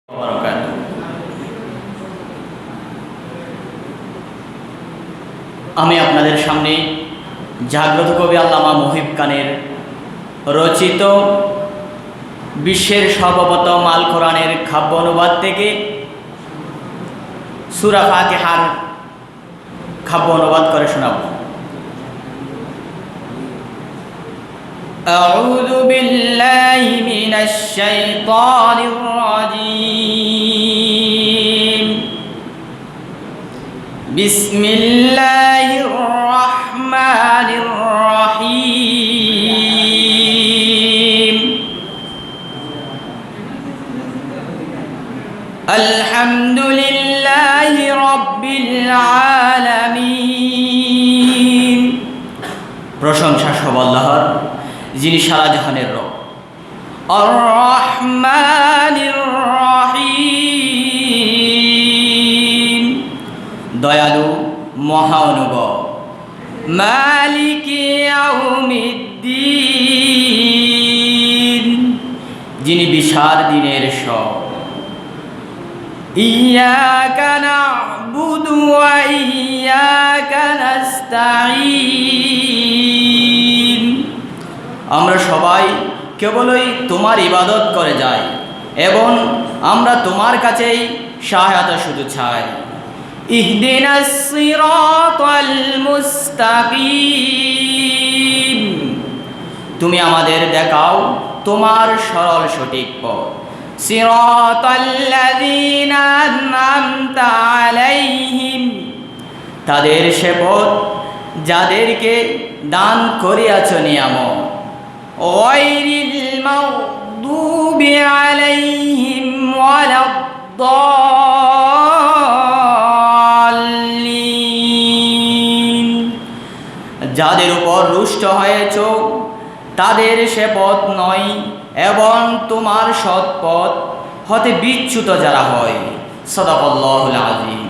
আমি আপনাদের সামনে জাগ্রত কবি আল্লামা মুহিব খানের রচিত বিশ্বের সর্বপ্রথম আল কোরআনের কাব্য অনুবাদ থেকে সূরা ফাতিহার কাব্য অনুবাদ করে শোনাব। আউযু বিল্লাহি মিনাশ শাইতানির রাজীম। বিসমিল্লাহির রহমানির রহিম। আলহামদুলিল্লাহি রাব্বিল আলামিন। প্রশংসা সব আল্লাহর, যিনি সারা জাহানের রব। আর রহমানির রহিম, দয়ালু মহা অনুভব। মালিকি ইয়াউমিদ্দিন, যিনি বিচার দিনের সব। ইয়াকা না'বুদু ওয়া ইয়াকা নাস্তাঈন, আমরা সবাই কেবলই তোমার ইবাদত করে যাই এবং আমরা তোমার কাছেই সহায়তা শুধু চাই। ইহদিনাস সিরাতাল মুস্তাকিম, তুমি আমাদের দেখাও তোমার সরল সঠিক পথ। সিরাতাল্লাযীনা আন'আমতা আলাইহিম, তাদের সে পথ যাদেরকে দান করিয়াছ নিয়ামত। গায়রিল মাগদুবি আলাইহিম ওয়ালাদ-দাল্লিন, যাদের উপর রুষ্ট হয়েছ তাদের সে পথ নয় এবং তোমার সৎ পথ হতে বিচ্যুত যারা হয়। সাদাকাল্লাহুল আযীম।